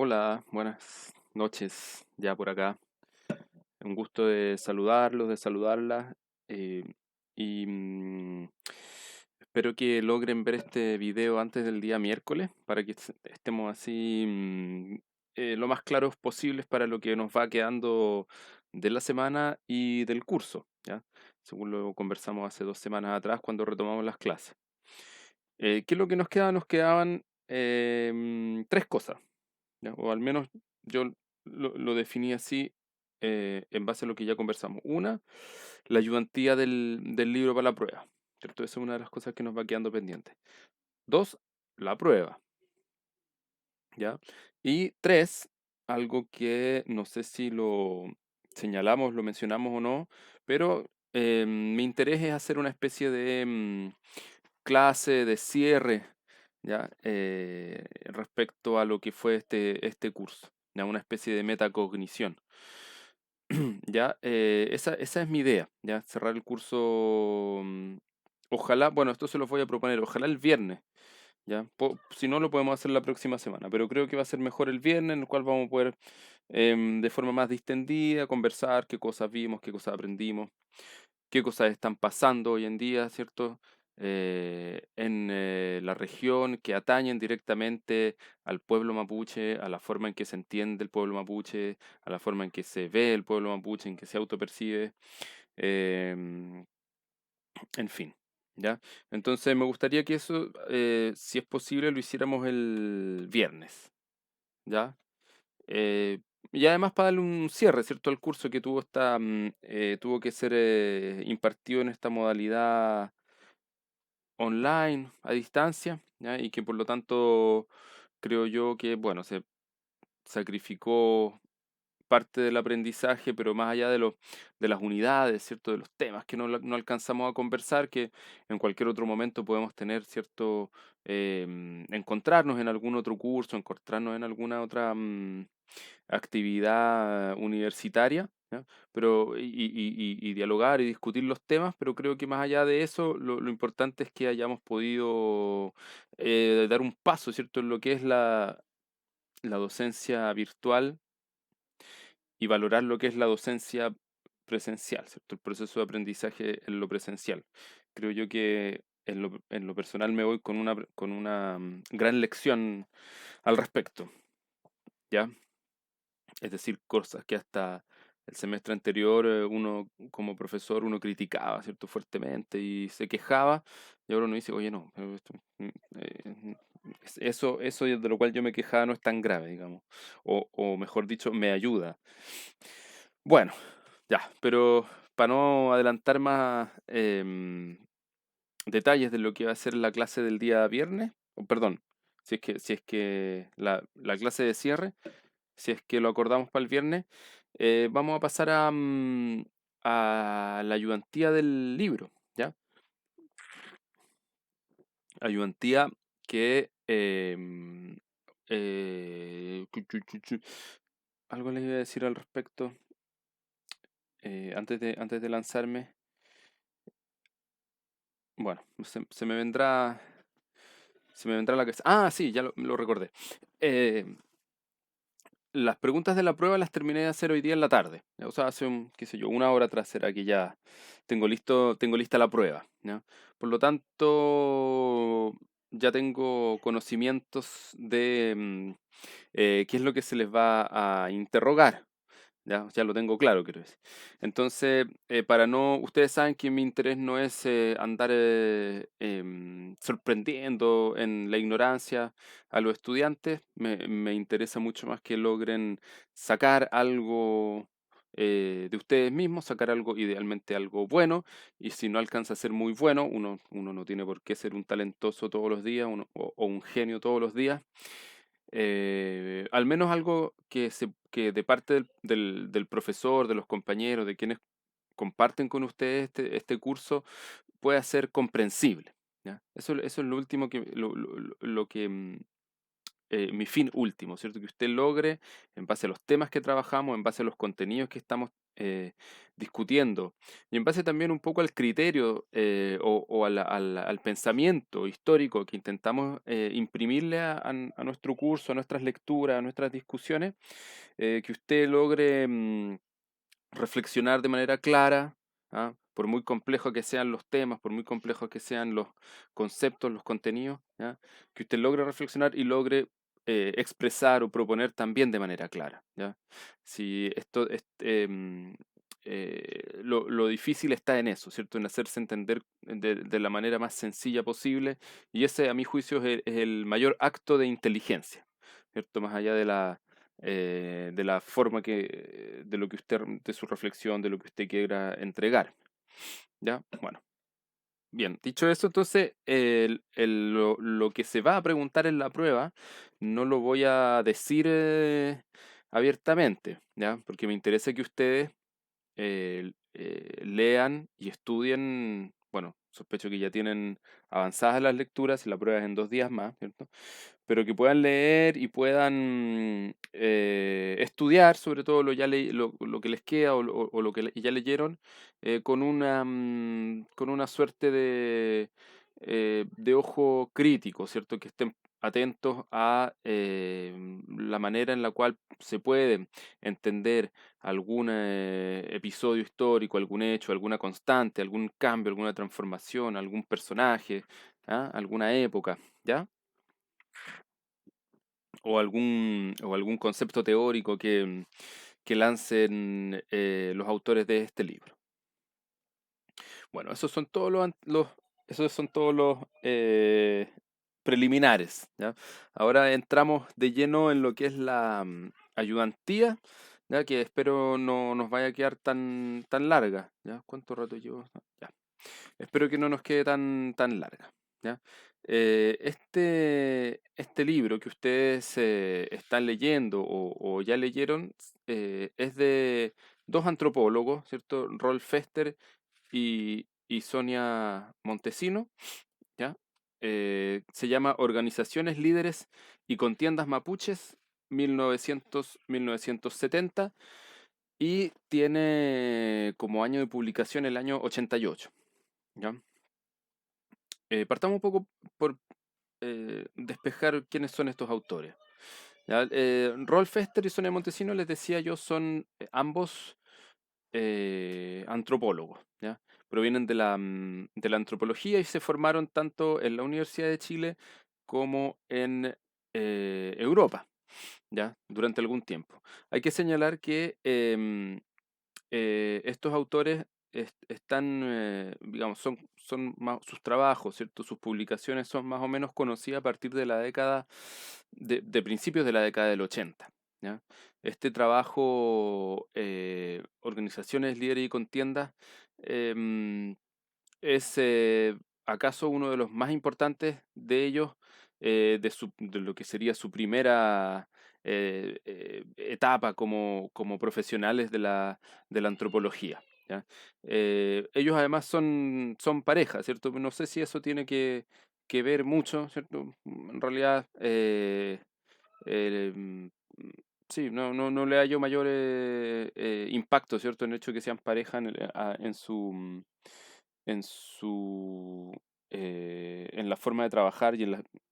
Hola, buenas noches, ya por acá. Un gusto de saludarlos, de saludarlas. eh, y espero que logren ver este video antes del día miércoles para que estemos así lo más claros posibles para lo que nos va quedando de la semana y del curso, ¿ya? Según lo conversamos hace 2 semanas atrás cuando retomamos las clases. ¿Qué es lo que nos queda? Nos quedaban tres cosas. ¿Ya? O al menos yo lo definí así en base a lo que ya conversamos. Una, la ayudantía del libro para la prueba, ¿cierto? Esa es una de las cosas que nos va quedando pendiente. Dos, la prueba, ¿ya? Y tres, algo que no sé si lo señalamos, lo mencionamos o no, pero mi interés es hacer una especie de clase de cierre, ¿ya? Respecto a lo que fue este curso, ¿ya? Una especie de metacognición. ¿Ya? Esa es mi idea, ¿ya? Cerrar el curso, ojalá, bueno, esto se lo voy a proponer, ojalá el viernes, ¿ya? Si no, lo podemos hacer la próxima semana, pero creo que va a ser mejor el viernes, en el cual vamos a poder, de forma más distendida, conversar qué cosas vimos, qué cosas aprendimos, qué cosas están pasando hoy en día, ¿cierto? En la región que atañen directamente al pueblo mapuche, a la forma en que se entiende el pueblo mapuche, a la forma en que se ve el pueblo mapuche, en que se autopercibe, em, en fin, ¿ya? Entonces me gustaría que eso, si es posible, lo hiciéramos el viernes, ¿ya? Eh, y además para darle un cierre, ¿cierto? Al curso que tuvo que ser impartido en esta modalidad online, a distancia, ¿ya? Y que por lo tanto creo yo que, bueno, se sacrificó parte del aprendizaje, pero más allá de las unidades, ¿cierto? De los temas que no alcanzamos a conversar, que en cualquier otro momento podemos tener, ¿cierto? Encontrarnos en algún otro curso, encontrarnos en alguna otra actividad universitaria, ¿ya? Pero, y dialogar y discutir los temas, pero creo que más allá de eso, lo importante es que hayamos podido dar un paso, ¿cierto? En lo que es la docencia virtual y valorar lo que es la docencia presencial, ¿cierto? El proceso de aprendizaje en lo presencial. Creo yo que en lo personal me voy con una gran lección al respecto, ¿ya? Es decir, cosas que hasta el semestre anterior uno como profesor uno criticaba, ¿cierto? Fuertemente y se quejaba, y ahora uno dice, oye, no, pero eso de lo cual yo me quejaba no es tan grave, digamos, o mejor dicho, me ayuda. Bueno, ya, pero para no adelantar más detalles de lo que va a ser la clase del día viernes, o perdón, si es que la clase de cierre, si es que lo acordamos para el viernes, vamos a pasar a la ayudantía del libro, ¿ya? Ayudantía que algo les iba a decir al respecto antes de lanzarme. Bueno, se me vendrá a la cabeza. Ah, sí, ya lo recordé. Eh, las preguntas de la prueba las terminé de hacer hoy día en la tarde. O sea, hace qué sé yo, una hora atrás será que ya tengo lista la prueba, ¿ya? Por lo tanto, ya tengo conocimientos de qué es lo que se les va a interrogar. Ya lo tengo claro, quiero decir. Entonces, ustedes saben que mi interés no es andar sorprendiendo en la ignorancia a los estudiantes. Me interesa mucho más que logren sacar algo de ustedes mismos, sacar algo, idealmente algo bueno, y si no alcanza a ser muy bueno, uno no tiene por qué ser un talentoso todos los días o un genio todos los días. Al menos algo que de parte del profesor, de los compañeros, de quienes comparten con ustedes este curso, pueda ser comprensible, ¿ya? Eso es lo último lo que mi fin último, ¿cierto? Que usted logre, en base a los temas que trabajamos, en base a los contenidos que estamos eh, discutiendo. Y en base también un poco al criterio o al pensamiento histórico que intentamos imprimirle a nuestro curso, a nuestras lecturas, a nuestras discusiones, que usted logre reflexionar de manera clara, ¿ah? Por muy complejos que sean los temas, por muy complejos que sean los conceptos, los contenidos, ¿ya? Que usted logre reflexionar y logre expresar o proponer también de manera clara, ¿ya? Si esto lo difícil está en eso, ¿cierto? En hacerse entender de la manera más sencilla posible, y ese, a mi juicio, es el mayor acto de inteligencia, ¿cierto? Más allá de la forma de lo que usted, de su reflexión, de lo que usted quiera entregar. ¿Ya? Bueno, bien, dicho eso, entonces lo que se va a preguntar en la prueba no lo voy a decir abiertamente, ¿ya? Porque me interesa que ustedes lean y estudien, bueno, sospecho que ya tienen avanzadas las lecturas y la prueba es en 2 días más, ¿cierto? Pero que puedan leer y puedan estudiar sobre todo lo que les queda o lo que ya leyeron con una suerte de ojo crítico, ¿cierto? Que estén atentos a la manera en la cual se puede entender algún episodio histórico, algún hecho, alguna constante, algún cambio, alguna transformación, algún personaje, ¿ah? Alguna época, ¿ya? O algún concepto teórico que lancen los autores de este libro. Bueno, esos son todos los preliminares, ¿ya? Ahora entramos de lleno en lo que es la ayudantía, ¿ya? Que espero no nos vaya a quedar tan larga, ¿ya? ¿Cuánto rato llevo? Ya. Espero que no nos quede tan larga, ¿ya? Este libro que ustedes están leyendo o ya leyeron es de dos antropólogos, ¿cierto? Rolf Fester y Sonia Montesino, ¿ya? Se llama Organizaciones Líderes y Contiendas Mapuches 1900-1970 y tiene como año de publicación el año 88, ¿ya? Partamos un poco por despejar quiénes son estos autores. ¿Ya? Rolf Fester y Sonia Montesino, les decía yo, son ambos antropólogos, ¿ya? Provienen de la antropología y se formaron tanto en la Universidad de Chile como en Europa, ¿ya? Durante algún tiempo. Hay que señalar que estos autores están, digamos, sus trabajos, ¿cierto? Sus publicaciones son más o menos conocidas a partir de la década, de principios de la década del 80, ¿ya? Este trabajo, Organizaciones, Líderes y Contiendas, em, es acaso uno de los más importantes de ellos, de lo que sería su primera etapa como profesionales de la antropología, ¿ya? Ellos además son pareja, ¿cierto? No sé si eso tiene que ver mucho, ¿cierto? En realidad, eh, mm, sí, no le hallo mayor impacto, ¿cierto? En el hecho de que sean pareja en la forma de trabajar y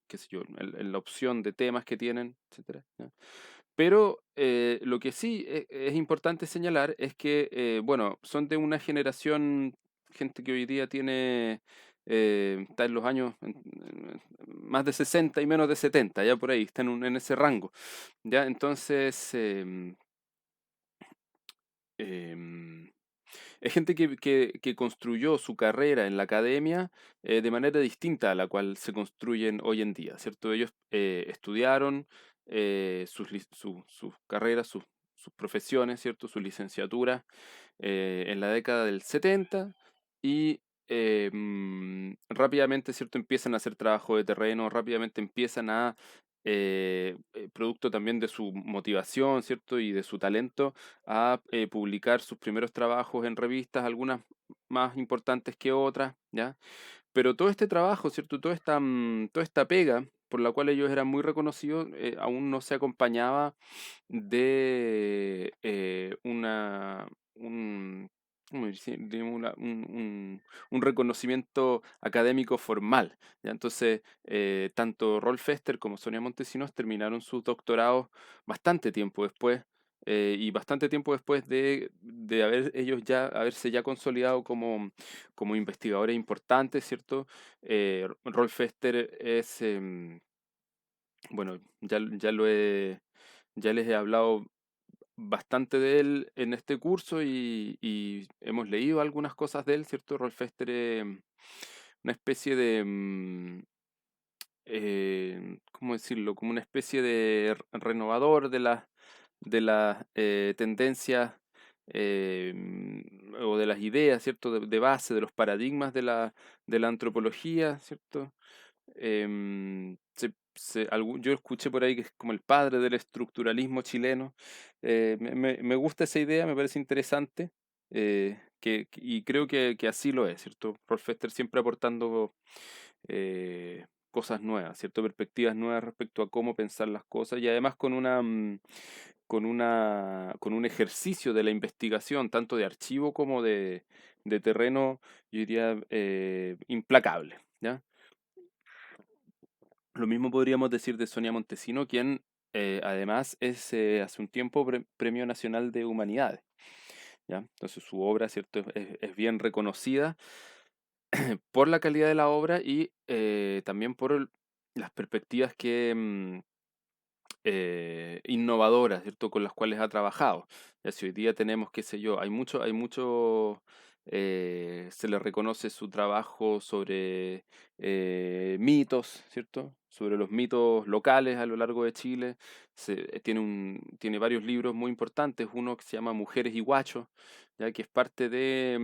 qué sé yo, en la opción de temas que tienen, etcétera, ¿ya? Pero lo que sí es importante señalar es que, bueno, son de una generación, gente que hoy día está en los años más de 60 y menos de 70, ya por ahí, están en ese rango, ¿ya? Entonces, em, es gente que construyó su carrera en la academia de manera distinta a la cual se construyen hoy en día, ¿cierto? Ellos estudiaron sus carreras, sus profesiones, ¿cierto? Sus licenciaturas en la década del 70 y rápidamente, ¿cierto? Empiezan a hacer trabajo de terreno, rápidamente empiezan producto también de su motivación, ¿cierto? Y de su talento, a publicar sus primeros trabajos en revistas, algunas más importantes que otras, ¿ya? Pero todo este trabajo, ¿cierto? Toda esta pega por la cual ellos eran muy reconocidos, aún no se acompañaba de ¿cómo decir? Un reconocimiento académico formal. ¿Ya? Entonces, tanto Rolf Ester como Sonia Montesinos terminaron sus doctorados bastante tiempo después, y bastante tiempo después de haberse ya consolidado como investigadores importantes, ¿cierto? Rolf Ester es, bueno, ya les he hablado bastante de él en este curso y hemos leído algunas cosas de él, ¿cierto? Rolf Ester es una especie de, ¿cómo decirlo? Como una especie de renovador de las tendencias, o de las ideas, ¿cierto? De base, de los paradigmas de la antropología, ¿cierto? Yo escuché por ahí que es como el padre del estructuralismo chileno. Me gusta esa idea, me parece interesante, y creo que así lo es, ¿cierto? Rolf Fester siempre aportando cosas nuevas, ¿cierto? Perspectivas nuevas respecto a cómo pensar las cosas y además con un ejercicio de la investigación, tanto de archivo como de terreno, yo diría, implacable, ¿ya? Lo mismo podríamos decir de Sonia Montesino, quien además es hace un tiempo Premio Nacional de Humanidades, ¿ya? Entonces su obra, ¿cierto? Es bien reconocida por la calidad de la obra y también por las perspectivas innovadoras, ¿cierto? Con las cuales ha trabajado. Ya si hoy día tenemos, qué sé yo, se le reconoce su trabajo sobre mitos, ¿cierto? Sobre los mitos locales a lo largo de Chile. Tiene varios libros muy importantes, uno que se llama Mujeres y Guachos, ya que es parte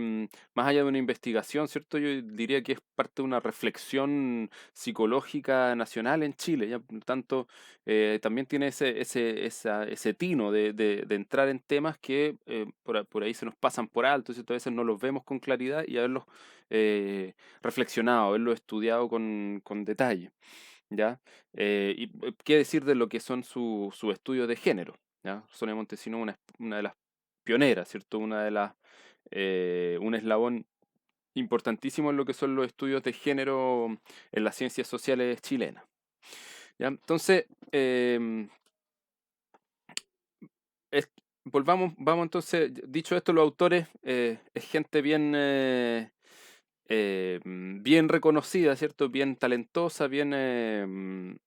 más allá de una investigación, ¿cierto? Yo diría que es parte de una reflexión psicológica nacional en Chile, ya por lo tanto también tiene ese tino de entrar en temas que por ahí se nos pasan por alto, ¿cierto? A veces no los vemos con claridad y haberlos reflexionado, haberlos estudiado con detalle, ¿ya? ¿Qué decir de lo que son sus estudios de género? ¿Ya? Sonia Montesinos, una de las pioneras, ¿cierto? Un eslabón importantísimo en lo que son los estudios de género en las ciencias sociales chilenas. ¿Ya? Entonces, es- vamos entonces, dicho esto, los autores es gente bien reconocida, ¿cierto? Bien talentosa, bien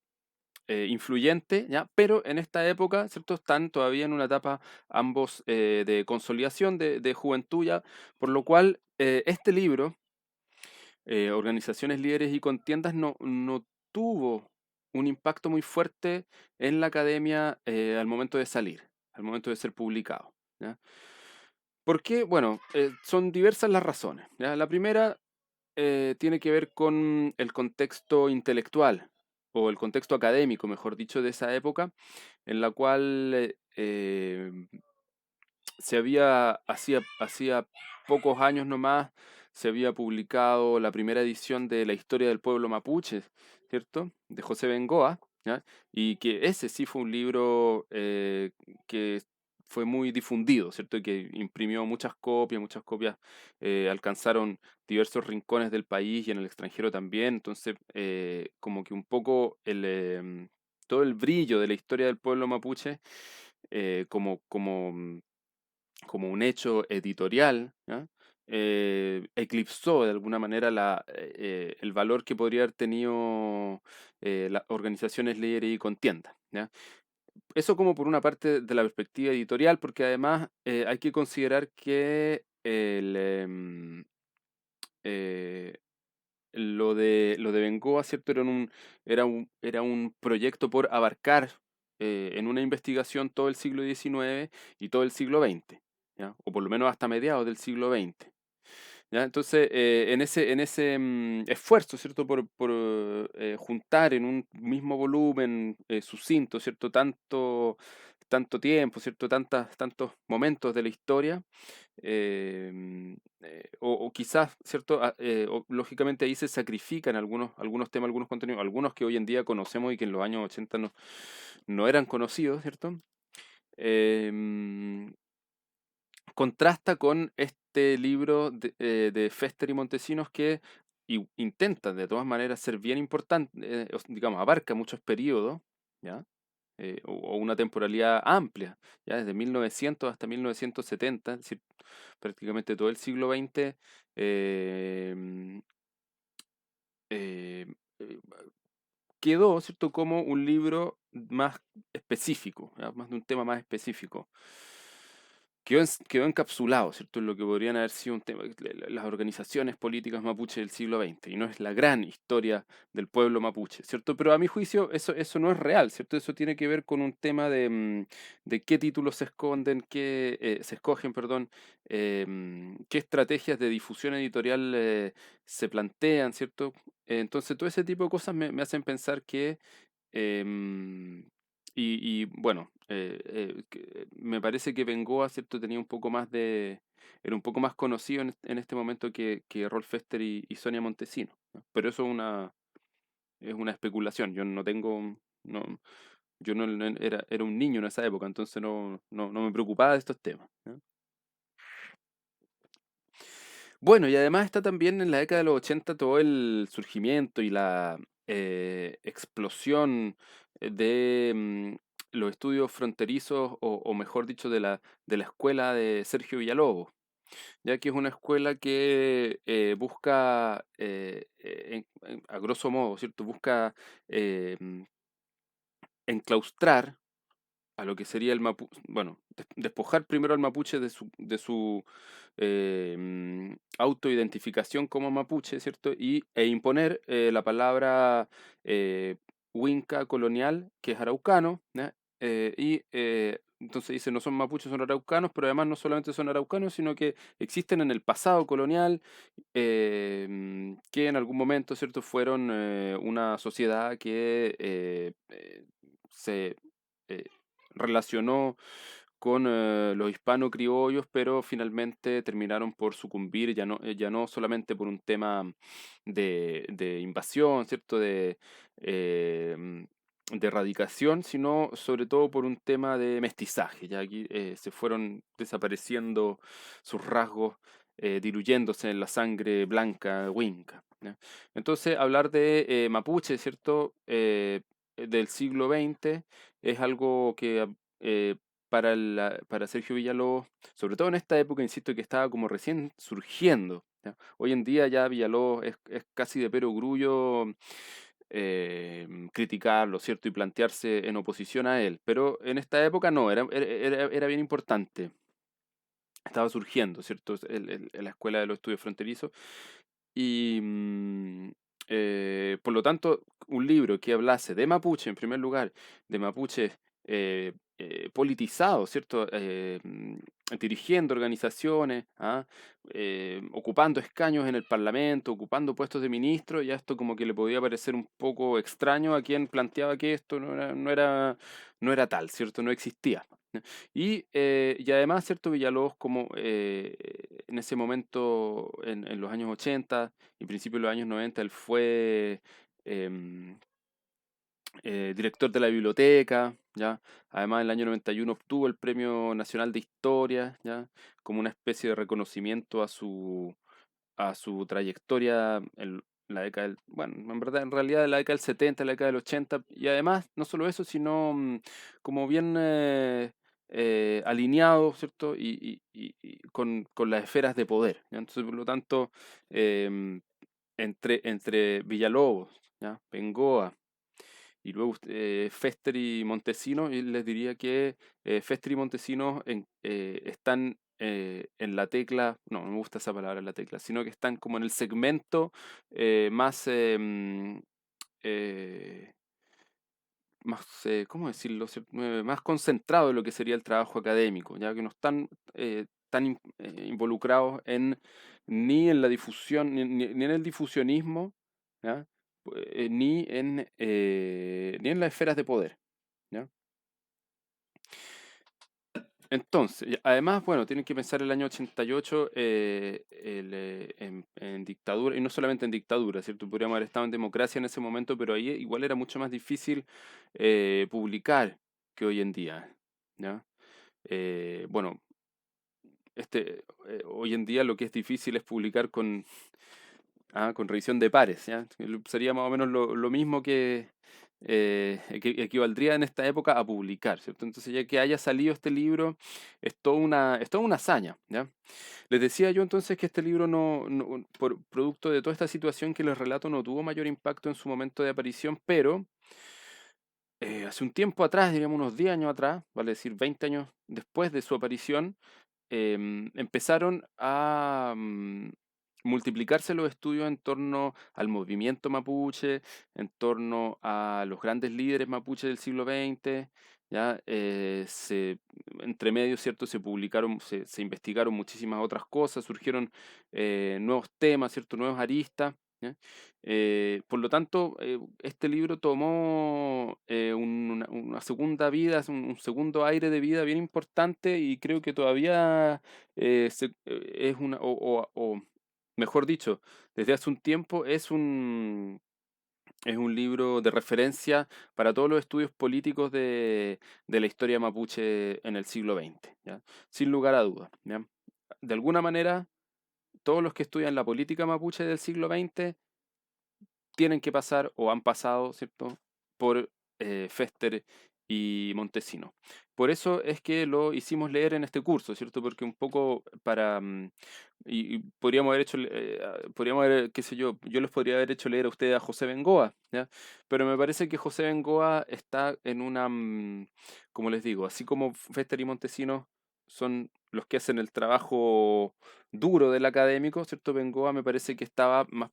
influyente, ¿ya? Pero en esta época, ¿cierto? Están todavía en una etapa ambos de consolidación, de juventud ya, por lo cual este libro, Organizaciones, Líderes y Contiendas, no tuvo un impacto muy fuerte en la academia al momento de salir, al momento de ser publicado, ¿ya? ¿Por qué? Bueno, son diversas las razones, ¿ya? La primera tiene que ver con el contexto intelectual o el contexto académico, mejor dicho, de esa época, en la cual hacía pocos años nomás, se había publicado la primera edición de la historia del pueblo mapuche, ¿cierto? De José Bengoa, ¿ya? Y que ese sí fue un libro que fue muy difundido, ¿cierto? Y que imprimió muchas copias alcanzaron diversos rincones del país y en el extranjero también, entonces como que un poco todo el brillo de la historia del pueblo mapuche eh, como, como, como un hecho editorial, ¿ya? Eclipsó de alguna manera el valor que podría haber tenido las organizaciones líderes y contiendas, ¿ya? Eso como por una parte de la perspectiva editorial, porque además hay que considerar que eh, lo de Bengoa, ¿cierto? Era un proyecto por abarcar en una investigación todo el siglo XIX y todo el siglo XX, ¿ya? O por lo menos hasta mediados del siglo XX. ¿Ya? Entonces, en ese esfuerzo, ¿cierto? Por juntar en un mismo volumen sucinto, ¿cierto? Tanto tiempo, ¿cierto? Tantos momentos de la historia, o quizás, ¿cierto? Lógicamente ahí se sacrifican algunos temas, algunos contenidos, algunos que hoy en día conocemos y que en los años 80 no eran conocidos, ¿cierto? Em, contrasta con este libro de Fester y Montesinos que intenta de todas maneras ser bien importante, digamos, abarca muchos periodos, ¿ya? O una temporalidad amplia, ya desde 1900 hasta 1970, es decir, prácticamente todo el siglo XX, eh, eh, eh, quedó, ¿cierto?, como un libro más específico, ¿ya? Más de un tema más específico. Quedó encapsulado, ¿cierto?, en lo que podrían haber sido un tema, las organizaciones políticas mapuche del siglo XX, y no es la gran historia del pueblo mapuche, ¿cierto? Pero a mi juicio eso no es real, ¿cierto? Eso tiene que ver con un tema de qué títulos se esconden, se escogen, perdón, qué estrategias de difusión editorial se plantean, ¿cierto? Entonces, todo ese tipo de cosas me hacen pensar que Em, bueno, me parece que Bengoa, ¿cierto? Tenía un poco más era un poco más conocido en este momento que Rolf Fester y Sonia Montesino, ¿no? Pero eso es una especulación. Yo no tengo, no, yo era un niño en esa época, entonces no me preocupaba de estos temas, ¿no? Bueno, y además está también en la década de los 80 todo el surgimiento y la explosión los estudios fronterizos, o mejor dicho, de la escuela de Sergio Villalobos, ya que es una escuela que busca, a grosso modo, ¿cierto? Busca enclaustrar a lo que sería el mapuche, bueno, despojar primero al mapuche de su autoidentificación como mapuche, ¿cierto? E imponer la palabra huinca colonial, que es araucano, ¿ya? Entonces dice, no son mapuches, son araucanos, pero además no solamente son araucanos, sino que existen en el pasado colonial, que en algún momento, ¿cierto?, fueron una sociedad que se eh, relacionó con los hispano-criollos, pero finalmente terminaron por sucumbir, ya no solamente por un tema de invasión, ¿cierto? De erradicación, sino sobre todo por un tema de mestizaje. Ya aquí se fueron desapareciendo sus rasgos, diluyéndose en la sangre blanca winca, ¿ya? Entonces, hablar de mapuche, ¿cierto? Del siglo XX es algo que para Sergio Villalobos, sobre todo en esta época, insisto, que estaba como recién surgiendo, ¿ya? Hoy en día ya Villalobos es casi de perogrullo criticarlo, ¿cierto? Y plantearse en oposición a él, pero en esta época no, era bien importante. Estaba surgiendo, ¿cierto? La escuela de los estudios fronterizos. Y por lo tanto, un libro que hablase de mapuche, en primer lugar, de mapuches politizados, ¿cierto? Dirigiendo organizaciones, ¿ah? Ocupando escaños en el Parlamento, ocupando puestos de ministro, ya esto como que le podía parecer un poco extraño a quien planteaba que esto no era tal, ¿cierto? No existía. Y además, ¿cierto? Villalobos, como en ese momento, en los años 80 y principios de los años 90, él fue em, director de la biblioteca, ¿ya? Además, en el año 91 obtuvo el Premio Nacional de Historia, ¿ya? Como una especie de reconocimiento a su trayectoria en la década bueno, en verdad, en realidad en la década del 70, la década del 80, y además, no solo eso, sino como bien alineado, ¿cierto? Y con las esferas de poder, ¿ya? Entonces, por lo tanto, em, entre Villalobos, ¿ya? Bengoa, y luego Fester y Montesinos, y les diría que Fester y Montesinos están en la tecla, no me gusta esa palabra, la tecla, sino que están como en el segmento más, eh, ¿cómo decirlo? Más concentrado de lo que sería el trabajo académico, ya que no están tan involucrados ni en la difusión, ni en el difusionismo, ¿ya? Ni en las esferas de poder, ¿ya? Entonces, además, bueno, tienen que pensar el año 88 en dictadura, y no solamente en dictadura, ¿cierto? Podríamos haber estado en democracia en ese momento, pero ahí igual era mucho más difícil publicar que hoy en día, ¿ya? Bueno, hoy en día lo que es difícil es publicar con revisión de pares, ¿ya? Sería más o menos lo mismo que equivaldría en esta época a publicar, ¿cierto? Entonces, ya que haya salido este libro, es toda una hazaña, ¿ya? Les decía yo entonces que este libro por producto de toda esta situación que les relato, no tuvo mayor impacto en su momento de aparición, pero hace un tiempo atrás, diríamos unos 10 años atrás, vale decir 20 años después de su aparición, empezaron a multiplicarse los estudios en torno al movimiento mapuche, en torno a los grandes líderes mapuches del siglo XX. Ya entre medio, cierto, se investigaron muchísimas otras cosas, surgieron nuevos temas, cierto, nuevos aristas. ¿Ya? Por lo tanto, este libro tomó una segunda vida, un segundo aire de vida bien importante, y creo que todavía es o mejor dicho, desde hace un tiempo es un libro de referencia para todos los estudios políticos de la historia mapuche en el siglo XX, ¿ya? Sin lugar a dudas, ¿ya? De alguna manera, todos los que estudian la política mapuche del siglo XX tienen que pasar o han pasado, ¿cierto?, por Fester y Montesino. Por eso es que lo hicimos leer en este curso, ¿cierto? Porque un poco y podríamos haber hecho, qué sé yo les podría haber hecho leer a ustedes a José Bengoa, ¿ya? Pero me parece que José Bengoa está en como les digo, así como Fester y Montesino son los que hacen el trabajo duro del académico, ¿cierto? Bengoa me parece que estaba más,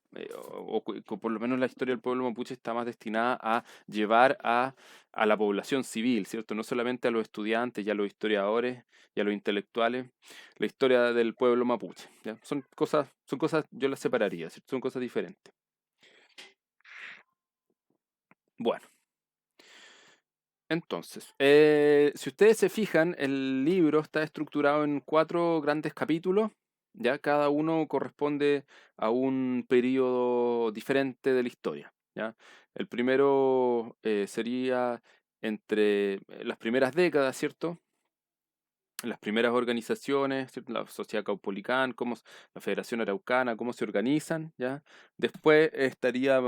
por lo menos la historia del pueblo mapuche está más destinada a llevar a la población civil, ¿cierto? No solamente a los estudiantes y a los historiadores y a los intelectuales, la historia del pueblo mapuche, ¿ya? Son cosas, yo las separaría, ¿cierto? Son cosas diferentes. Bueno, entonces, si ustedes se fijan, el libro está estructurado en 4 grandes capítulos, ya cada uno corresponde a un periodo diferente de la historia, ¿ya? El primero sería entre las primeras décadas, ¿cierto? Las primeras organizaciones, ¿cierto? La Sociedad Caupolicán, la Federación Araucana, cómo se organizan, ¿ya? Después estaría,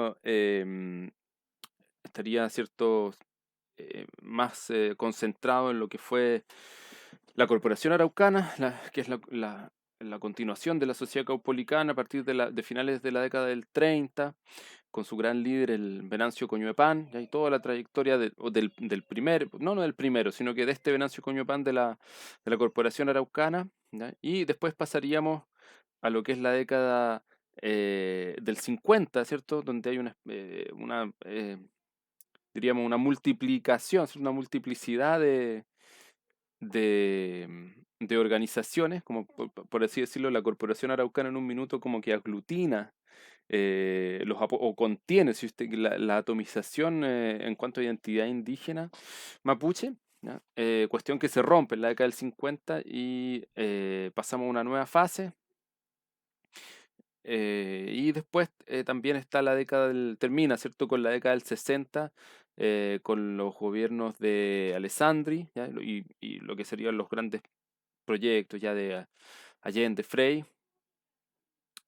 ¿cierto?, más concentrado en lo que fue la Corporación Araucana, que es la continuación de la Sociedad Caupolicana a partir de finales de la década del 30, con su gran líder, el Venancio Coñuepán, y toda la trayectoria del primer, no del primero, sino que de este Venancio Coñuepán de la Corporación Araucana, ¿ya? Y después pasaríamos a lo que es la década del 50, ¿cierto? Donde hay diríamos, una multiplicación, una multiplicidad de organizaciones, como por así decirlo, la Corporación Araucana en un minuto como que aglutina o contiene, si usted, la atomización en cuanto a identidad indígena mapuche, ¿ya? Cuestión que se rompe en la década del 50 y pasamos a una nueva fase. Y después también está termina, ¿cierto?, con la década del 60, con los gobiernos de Alessandri, ¿ya? Y lo que serían los grandes proyectos ya de Allende, Frei,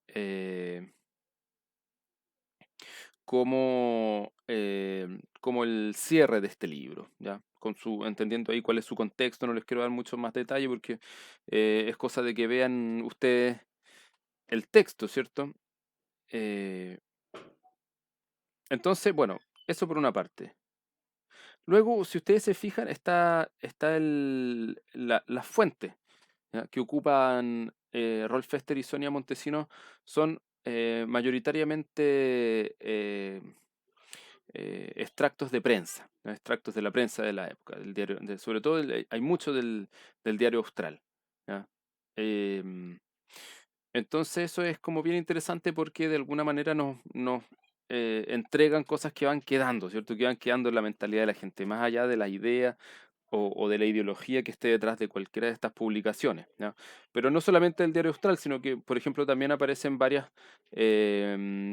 eh, como el cierre de este libro, ¿ya? Entendiendo ahí cuál es su contexto, no les quiero dar mucho más detalle porque es cosa de que vean ustedes el texto, ¿cierto? Eh, entonces, bueno, eso por una parte. Luego, si ustedes se fijan, está las fuentes, ¿ya?, que ocupan Rolf Fester y Sonia Montesino son mayoritariamente extractos de prensa, ¿no? Extractos de la prensa de la época, del diario, sobre todo hay mucho del diario Austral, ¿ya? Em, entonces eso es como bien interesante porque de alguna manera nos entregan cosas que van quedando, ¿cierto? Que van quedando en la mentalidad de la gente, más allá de la idea o de la ideología que esté detrás de cualquiera de estas publicaciones, ¿ya? Pero no solamente el diario Austral, sino que, por ejemplo, también aparecen varias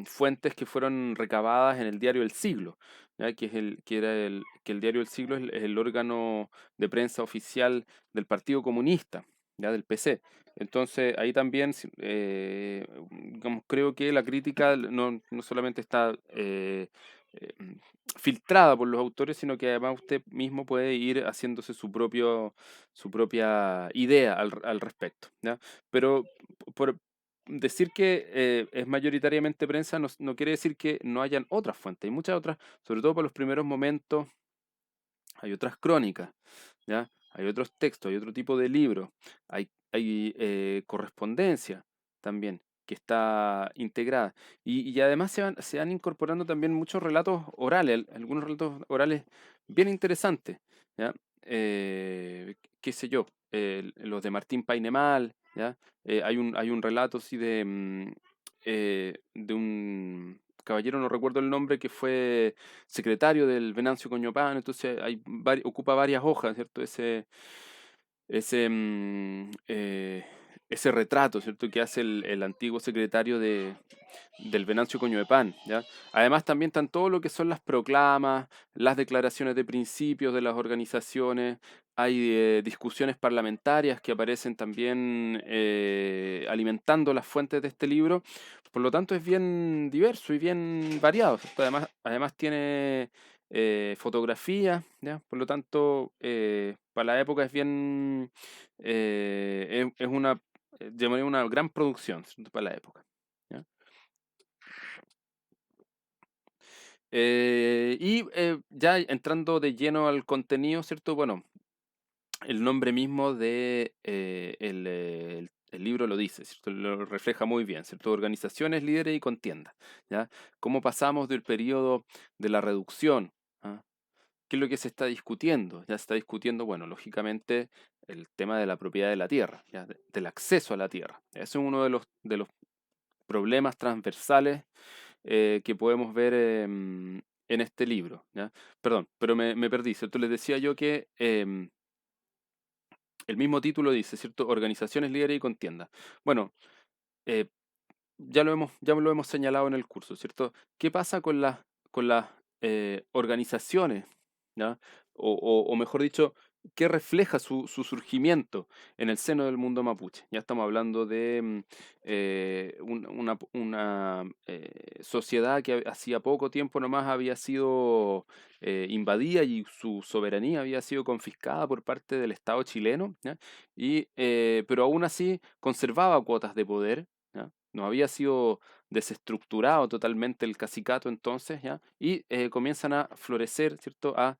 fuentes que fueron recabadas en el diario El Siglo, ¿ya? Que el diario El Siglo es el órgano de prensa oficial del Partido Comunista. ya del PC. Entonces, ahí también, digamos, creo que la crítica no solamente está eh, filtrada por los autores, sino que además usted mismo puede ir haciéndose su propia idea al respecto, ¿ya? Pero por decir que es mayoritariamente prensa no quiere decir que no hayan otras fuentes. Hay muchas otras, sobre todo para los primeros momentos, hay otras crónicas, ¿ya? Hay otros textos, hay otro tipo de libros, hay correspondencia también que está integrada. Y además se van incorporando también muchos relatos orales, algunos relatos orales bien interesantes, ¿ya? Qué sé yo, los de Martín Painemal, ¿ya? Hay un relato así de un caballero, no recuerdo el nombre, que fue secretario del Venancio Coñopán, entonces ocupa varias hojas, ¿cierto? Ese, mm, eh, ese retrato, ¿cierto? Que hace el antiguo secretario del Venancio Coñopán, ¿ya? Además también están todo lo que son las proclamas, las declaraciones de principios de las organizaciones, hay discusiones parlamentarias que aparecen también alimentando las fuentes de este libro, por lo tanto es bien diverso y bien variado, ¿cierto? Además tiene fotografía, ¿ya? Por lo tanto, para la época es bien, es una, llamaría una gran producción, ¿cierto? Para la época. ¿Ya? Ya entrando de lleno al contenido, ¿cierto? Bueno, el nombre mismo de el libro lo dice, ¿cierto? Lo refleja muy bien, ¿cierto? Organizaciones, líderes y contiendas, ¿ya? ¿Cómo pasamos del periodo de la reducción? ¿Ah? ¿Qué es lo que se está discutiendo? Ya se está discutiendo, bueno, lógicamente el tema de la propiedad de la tierra, ¿ya? Del acceso a la tierra. Ese es uno de los problemas transversales que podemos ver en este libro, ¿ya? Perdón, pero me perdí, ¿cierto? Les decía yo que el mismo título dice, ¿cierto? Organizaciones, líderes y contiendas. Bueno, eh, ya lo hemos señalado en el curso, ¿cierto? ¿Qué pasa con las organizaciones? ¿Ya? O mejor dicho, ¿qué refleja su surgimiento en el seno del mundo mapuche? Ya estamos hablando de una sociedad que hacía poco tiempo nomás había sido invadida y su soberanía había sido confiscada por parte del Estado chileno, ¿ya? Pero aún así conservaba cuotas de poder, ¿ya? No había sido desestructurado totalmente el cacicato entonces, ¿ya? Y comienzan a florecer, ¿cierto? A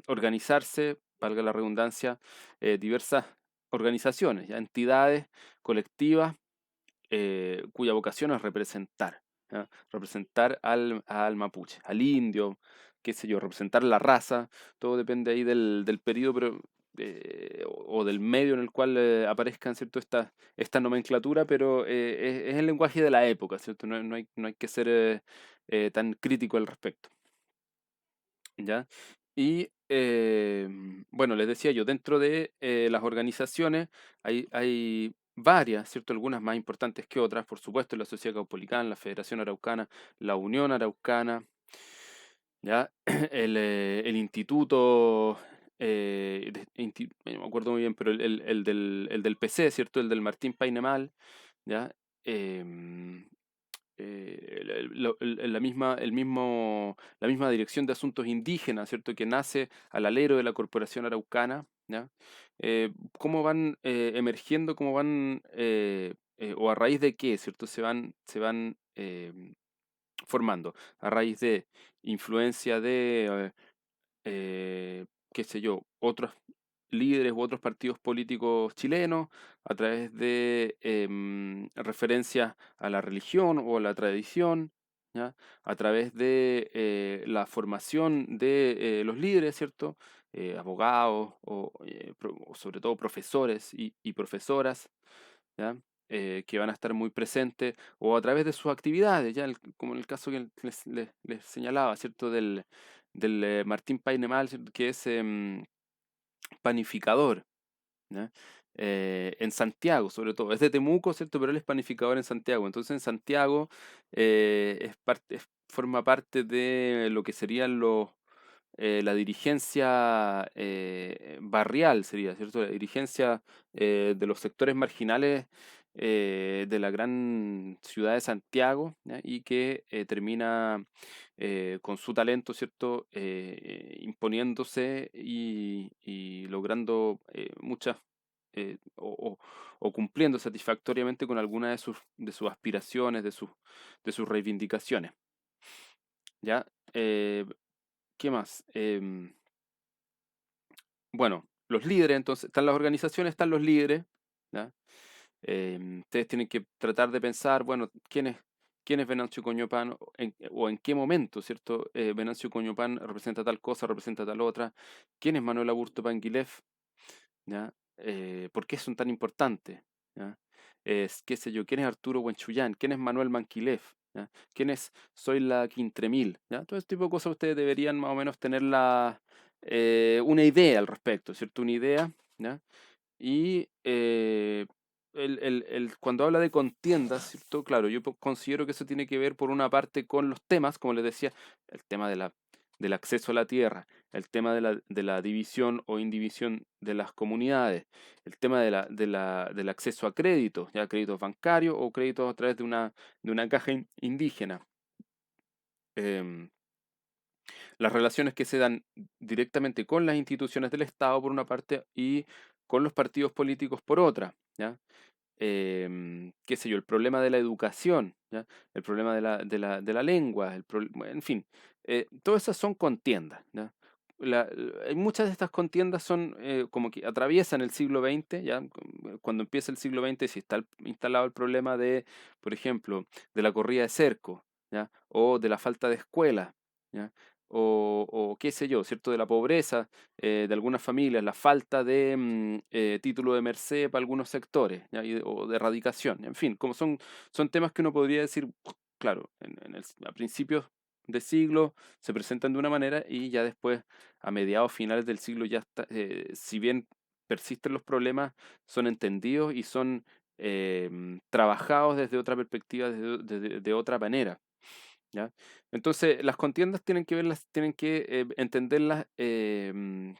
organizarse, valga la redundancia, diversas organizaciones, ¿ya? Entidades colectivas cuya vocación es representar, ¿ya? Representar al mapuche, al indio, qué sé yo, representar la raza, todo depende ahí del periodo, pero, o del medio en el cual aparezcan, ¿cierto? Esta nomenclatura, pero es el lenguaje de la época, ¿cierto? No hay que ser tan crítico al respecto, ¿ya? Y bueno, les decía yo, dentro de las organizaciones hay varias, ¿cierto? Algunas más importantes que otras, por supuesto, la Sociedad Caupolicana, la Federación Araucana, la Unión Araucana, ¿ya? El instituto, no me acuerdo muy bien, pero el del PC, ¿cierto? El del Martín Painemal, ¿ya? Em, la misma Dirección de Asuntos Indígenas, ¿cierto? Que nace al alero de la Corporación Araucana, ¿ya? ¿Cómo van emergiendo, cómo van, o a raíz de qué, ¿cierto? Se van formando, a raíz de influencia de qué sé yo, otros líderes u otros partidos políticos chilenos, a través de referencias a la religión o a la tradición, ¿ya? A través de la formación de los líderes, ¿cierto? Abogados o sobre todo profesores y profesoras, ¿ya? Que van a estar muy presentes, o a través de sus actividades, ya como en el caso que les señalaba, ¿cierto? Del Martín Painemal, ¿cierto? Que es panificador, ¿ya? En Santiago, sobre todo. Es de Temuco, ¿cierto? Pero él es panificador en Santiago. Entonces en Santiago forma parte de lo que serían la dirigencia barrial, sería, ¿cierto? La dirigencia de los sectores marginales de la gran ciudad de Santiago, ¿ya? Y que termina con su talento, ¿cierto? Imponiéndose y logrando muchas o cumpliendo satisfactoriamente con algunas de sus aspiraciones, de sus reivindicaciones. ¿Ya? ¿Qué más? Bueno, los líderes, entonces, están las organizaciones, están los líderes, ¿ya? Ustedes tienen que tratar de pensar, bueno, quién es Venancio Coñopán o en qué momento, ¿cierto? Venancio Coñopán representa tal cosa, representa tal otra. ¿Quién es Manuel Aburto Panguilef? ¿Ya? ¿Por qué son tan importantes? ¿Ya? Qué sé yo, ¿quién es Arturo Huenchullán? ¿Quién es Manuel Manquilef? ¿Ya? ¿Quién es Soy la Quintremil? ¿Ya? Todo este tipo de cosas ustedes deberían más o menos tener una idea al respecto, ¿cierto? Una idea, ¿ya? Y cuando habla de contiendas, ¿cierto? Claro, yo considero que eso tiene que ver por una parte con los temas, como les decía, el tema del acceso a la tierra, el tema de la división o indivisión de las comunidades, el tema del acceso a créditos, ya créditos bancarios o créditos a través de una caja indígena. Em, las relaciones que se dan directamente con las instituciones del Estado por una parte y con los partidos políticos por otra, ¿ya? Qué sé yo, el problema de la educación, ¿ya? El problema de la lengua, en fin, todas esas son contiendas, ¿ya? Muchas de estas contiendas son como que atraviesan el siglo XX, ¿ya? Cuando empieza el siglo XX, si está instalado el problema de, por ejemplo, de la corrida de cerco, ¿ya? O de la falta de escuela, ¿ya? O qué sé yo, ¿cierto? De la pobreza de algunas familias, la falta de título de merced para algunos sectores, ¿ya? O de erradicación, en fin, como son temas que uno podría decir, claro, a principios de siglo se presentan de una manera y ya después, a mediados finales del siglo, ya está, si bien persisten los problemas, son entendidos y son trabajados desde otra perspectiva, de otra manera. ¿Ya? Entonces, las contiendas tienen que verlas, tienen que entenderlas en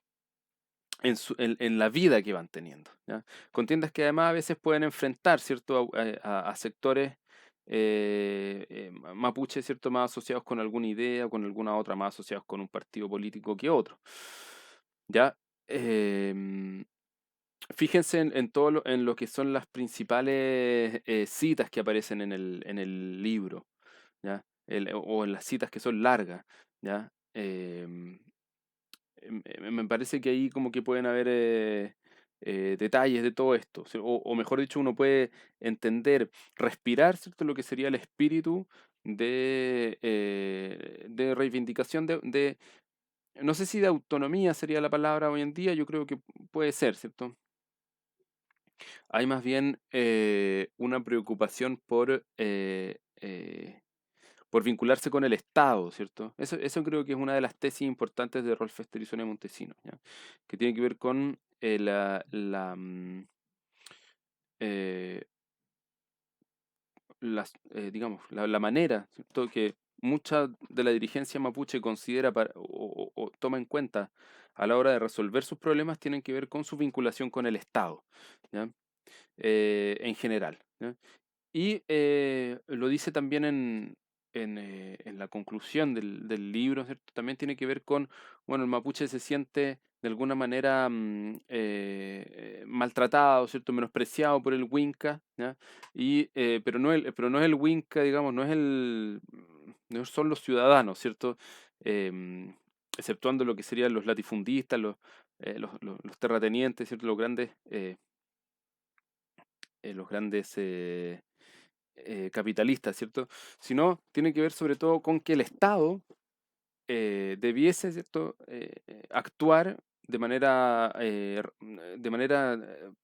la vida que van teniendo, ¿ya? Contiendas que además a veces pueden enfrentar, ¿cierto? A sectores mapuche, ¿cierto? Más asociados con alguna idea o con alguna otra, más asociados con un partido político que otro, ¿ya? Em, Fíjense en en lo que son las principales citas que aparecen en el libro, ¿ya? O en las citas que son largas, ¿ya? Me parece que ahí como que pueden haber detalles de todo esto, o mejor dicho, uno puede entender, respirar, ¿cierto? Lo que sería el espíritu de reivindicación no sé si de autonomía sería la palabra hoy en día, yo creo que puede ser, ¿cierto? Hay más bien una preocupación por vincularse con el Estado, ¿cierto? Eso creo que es una de las tesis importantes de Rolf Esterizón y Montesino, ¿ya? Que tiene que ver con eh, digamos, la manera, ¿cierto? Que mucha de la dirigencia mapuche considera o toma en cuenta a la hora de resolver sus problemas tienen que ver con su vinculación con el Estado, ¿ya? En general, ¿ya? Y lo dice también en la conclusión del libro, ¿cierto? También tiene que ver con, bueno, el mapuche se siente de alguna manera maltratado, ¿cierto? Menospreciado por el Winca, ¿ya? Pero no es el Winca, digamos, no son los ciudadanos, ¿cierto? Exceptuando lo que serían los latifundistas, los terratenientes, ¿cierto? Los grandes capitalistas, ¿cierto? Sino tiene que ver sobre todo con que el Estado debiese, ¿cierto? Actuar de manera,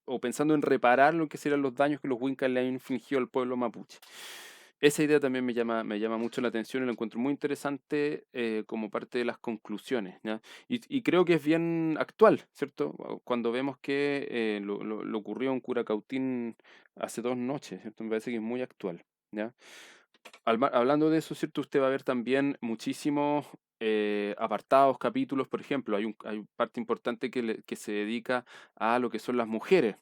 o pensando en reparar lo que serían los daños que los Wincas le han infligido al pueblo mapuche. Esa idea también me llama mucho la atención y la encuentro muy interesante como parte de las conclusiones, ¿ya? Y creo que es bien actual, ¿cierto? Cuando vemos que lo ocurrió en Curacautín hace 2 noches, ¿cierto? Me parece que es muy actual, ¿ya? Hablando de eso, ¿cierto? Usted va a ver también muchísimos apartados, capítulos, por ejemplo, hay parte importante que se dedica a lo que son las mujeres,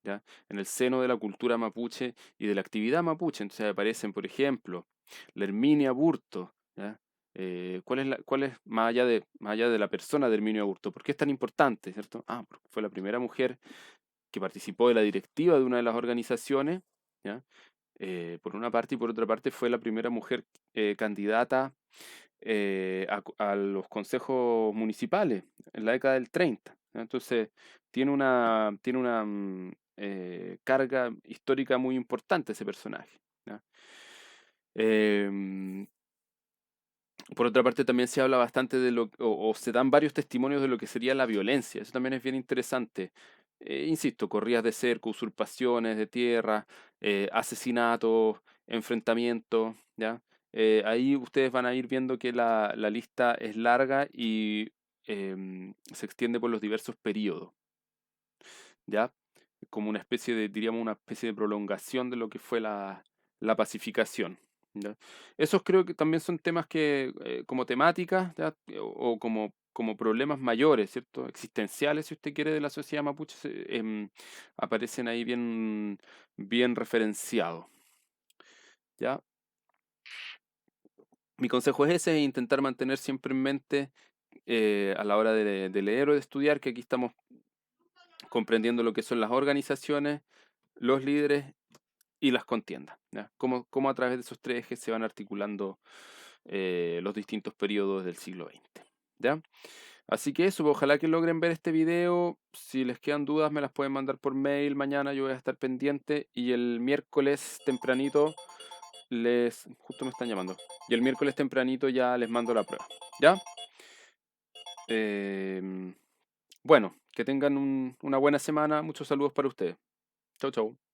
¿ya? En el seno de la cultura mapuche y de la actividad mapuche. Entonces aparecen, por ejemplo, la Herminia Burto, ¿ya? Más allá de la persona de Herminia Burto, ¿por qué es tan importante, cierto? Porque fue la primera mujer que participó de la directiva de una de las organizaciones, ¿ya? Por una parte, y por otra parte fue la primera mujer candidata a los consejos municipales en la década del 30, ¿ya? Entonces, tiene una carga histórica muy importante ese personaje, ¿ya? Em, por otra parte, también se habla bastante o se dan varios testimonios de lo que sería la violencia. Eso también es bien interesante. Insisto, corridas de cerco, usurpaciones de tierra, asesinatos, enfrentamientos, ¿ya? Ahí ustedes van a ir viendo que la lista es larga y se extiende por los diversos periodos, ¿ya? Como una especie diríamos, una especie de prolongación de lo que fue la pacificación, ¿ya? Esos creo que también son temas que, como temáticas, ¿ya? O como problemas mayores, ¿cierto? Existenciales, si usted quiere, de la sociedad mapuche, aparecen ahí bien referenciados, ¿ya? Mi consejo es ese, intentar mantener siempre en mente a la hora de leer o de estudiar, que aquí estamos comprendiendo lo que son las organizaciones, los líderes y las contiendas, ¿ya? Cómo a través de esos tres ejes se van articulando los distintos periodos del siglo XX, ¿ya? Así que eso, pues, ojalá que logren ver este video. Si les quedan dudas, me las pueden mandar por mail mañana, yo voy a estar pendiente. Y el miércoles tempranito justo me están llamando. Y el miércoles tempranito ya les mando la prueba, ¿ya? Bueno, que tengan una buena semana. Muchos saludos para ustedes. Chau, chau.